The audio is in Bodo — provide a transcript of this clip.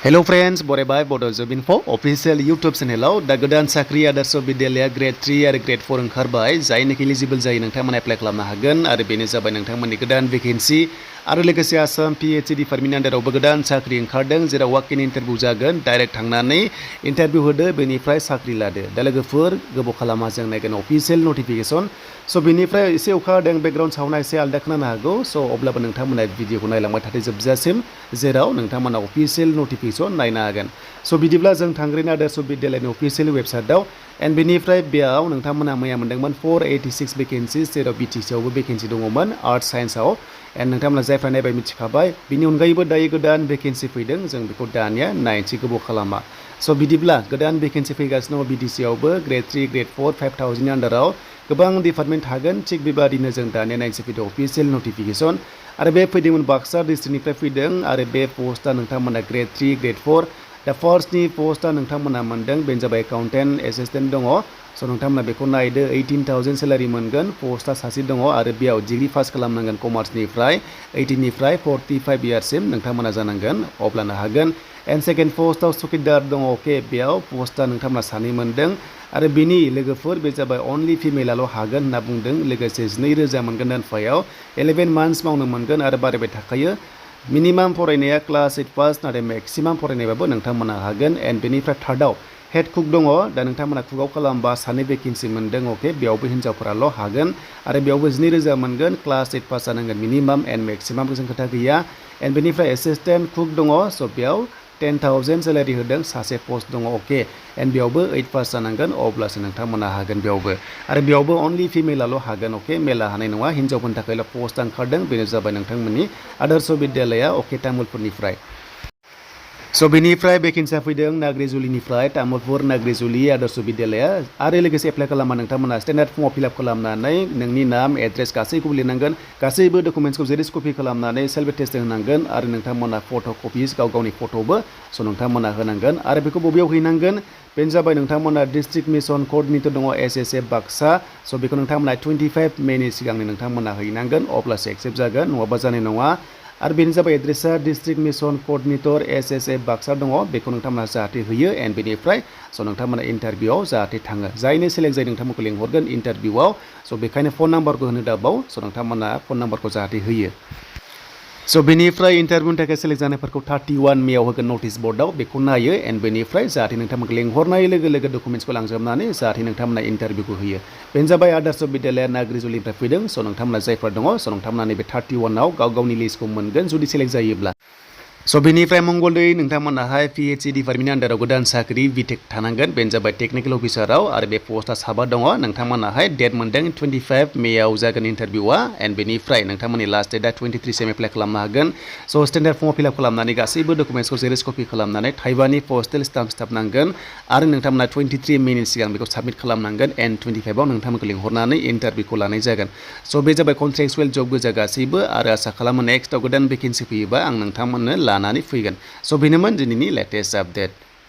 Hello friends, Borebai Bodo Info official YouTube channel da godan sakri Adarsha Vidyalaya Gr.3 आरो Gr.4 ओंखारबाय जायनोखि एलिजिबल जायो नोंथांमोना एप्लाइ खालामनो हागोन आरो बेनो जाबाय नोंथांमोननि गोदान भेकेन्सि आरो लोगोसे आसाम PHE डिपार्टमेन्टनि आन्डारावबो गोदान साख्रि ओंखारदों जेराव वाक इन इन्टारभिउ जागोन डाइरेक्ट थांनानै इन्टारभिउ होदो बेनिफ्राय साख्रि लादो दा लोगोफोर गोबाव खालामा जों नायगोन अफिसियेल नटिफिकेसन स' बेनिफ्राय एसे अखा हादों बेकग्राउन्ड साउन्डआ एसे आलदा खोनानो हागौ स' अब्लाबो नोंथांमोना भिडिअखौ नायलांबाय थादो जोबजासिम जेराव नोंथांमोना अफिसियेल नटिफिकेसन नायनो हागोन स' बिदिब्ला जों थांग्रोनि आदार्श विद्यालयनि अफिसियेल वेबसाइटआव एन्ड बेनिफ्राय बेयाव नोंथांमोना मैया मोनदोंमोन 486 भेकेन्सिस जेराव BTC आवबो भेकेन्सि दङमोन आर्ट्स साइन्सआव एन्ड नोंथांमोना जायफ्रा नायबाय मिथिखाबाय बिनि अनगायैबो दायो गोदान भेकेन्सि फैदों जों बेखौ दानिया नायनोसै गोबाव खालामा स' बिदिब्ला गोदान भेकेन्सि फैगासिनो दङ BTC आवबो Gr.3 Gr.4 5000 नि आन्डाराव गोबां डिपार्टमेन्ट थागोन थिग बेबादिनो जों दानिया नायनोसै फैदों अफिसियेल नटिफिकेसन आरो बे फैदोंमोन बाक्सा डिस्ट्रिक्टनिफ्राय फैदों आरो बे पस्टआ नोंथांमोना Gr.3 Gr.4 दा फार्स्टनि पस्टआ नोंथांमोना मोनदों बेनो जाबाय एकाउन्टेन्ट एसिस्टेन्ट दङ स' नोंथांमोना बेखौ नायदो 18,000 सेलारि मोनगोन पस्टआ सासे दङ आरो बेयाव डिग्री पास खालामनांगोन कमार्सनिफ्राय 18निफ्राय 45 इयार्ससिम नोंथांमोना जानांगोन अब्लानो हागोन एन्ड सेकेन्ड पस्टआव सुकिदार दङ अके बेयाव पस्टआ नोंथांमोना सानै मोनदों आरो बेनि लोगोफोर बे जाबाय अनलि फिमेलाल' हागोन होनना बुंदों लोगोसे 2,000 मोनगोन दानफायाव 11 मान्थस मावनो मोनगोन आरो बारायबाय थाखायो मिनिमाम फरायनाया क्लास 8 पास नाथाय मेक्सिमाम फरायनायबाबो नोंथांमोना हागोन एन्ड बेनिफ्राय थार्डआव हेड कुक दङ दा नोंथांमोना कुकआव खालामबा सानै भेकेन्सि मोनदों अके बेयावबो हिन्जावफोराल' हागोन आरो बेयावबो 2,000 मोनगोन क्लास 8 पास जानांगोन मिनिमाम एन्ड मेक्सिमामखौ जों खोथा गैया एन्ड बेनिफ्राय एसिस्टेन्ट कुक दङ स' बेयाव 10,000 सेलारि होदों सासे पस्ट दङ अके एन्ड बेयावबो 8 पास जानांगोन अब्लासो नोंथांमोना हागोन बेयावबो आरो बेयावबो अनलि फिमेलाल' हागोन अके मेला हानाय नङा हिन्जावफोरनि थाखायल' पस्ट ओंखारदों बेनो जाबाय नोंथांमोननि आदर्श विद्यालया अके तामुलपुरनिफ्राय स' बेनिफ्राय भेकेन्सिया फैदों नाग्रिजुलिनिफ्राय तामुलपुर नाग्रिजुलि आदर्श विद्यालया आरो लोगोसे एप्लाइ खालामबा नोंथांमोना स्टेन्डार्ड फर्मआव फिलआप खालामनानै नोंनि नाम एड्रेस गासैखौबो लिरनांगोन गासैबो डकुमेन्ट्सखौ जेरेक्स कपि खालामनानै सेल्फ एटेस्टेड होनांगोन आरो नोंथांमोना फट' कपिस गावनि फट'बो स' नोंथांमोना होनांगोन आरो बेखौ बबेयाव हैनांगोन बेनो जाबाय नोंथांमोना डिस्ट्रिक्ट मिसन क'र्डिनेटर दङ SSF बाक्सा स' बेखौ नोंथांमोना 25 मेनि सिगांनो नोंथांमोना हैनांगोन अब्लासो एक्सेप्ट जागोन नङाबा जानाय नङा आरो बेनो जाबाय एड्रेसा डिस्ट्रिक्ट मिसन क'र्डिनेटर SSF बाक्सा दङ बेखौ नोंथांमोना जाहाथे होयो एन्ड बेनिफ्राय स' नोंथांमोना इन्टारभिउआव जाहाथे थाङो जायनो सेलेक्ट जायो नोंथांमोनखौ लिंहरगोन इन्टारभिउआव स' बेखायनो फन नाम्बारखौ होनो दाबाव स' नोंथांमोना फन नाम्बारखौ जाहाथे होयो स' बेनिफ्राय इन्टारभिउनि थाखाय सेलेक्ट जानायफोरखौ 31 मेआव होगोन नटिस बर्डआव बेखौ नायो एन्ड बेनिफ्राय जाहाथे नोंथांमोनखौ लिंहरनाय लोगो लोगो डकुमेन्ट्सखौ लांजोबनानै जाहाथे नोंथांमोना इन्टारभिउखौ होयो बेनो जाबाय आदर्श विद्यालया नाग्रिजुलिनिफ्राय फैदों स' नोंथांमोना जायफोर दङ स' नोंथांमोना नैबे 31आव गावनि लिस्टखौ मोनगोन जुदि सेलेक्ट जायोब्ला स' बेनिफ्राय मंगलदै नोंथांमोनाहाय PHE डिपार्टमेन्टनि आन्डाराव गोदान साख्रि बिटेक थानांगोन बेनो जाबाय टेकनिकेल अफिसाराव आरो बे पस्टआ साबा दङ नोंथांमोनाहाय डेट मोनदों 25 मेआव जागोन इन्टारभिउआ एन्ड बेनिफ्राय नोंथांमोननि लास्ट डेटआ 23 सिम एप्लाइ खालामनो हागोन स' स्टेन्डार्ड फर्मआव फिलआप खालामनानै गासैबो डकुमेन्ट्सखौ जेरेक्स कपि खालामनानै थाइबानि पस्टेल स्टाम्प नांगोन आरो नोंथांमोना 23 मेनि सिगां बेखौ साबमिट खालामनांगोन एन्ड 25आव नोंथांमोनखौ लिंहरनानै इन्टारभिउखौ लानाय जागोन स' बे जाबाय कन्ट्रेक्चुवेल जब गोजा गासैबो आरो आसा खालामो नेक्स्टआव गोदान भेकेन्सि फैयोबा आं नोंथांमोननो लानानै फैगोन स' बेनोमोन दिनैनि लेटेस्ट आपडेट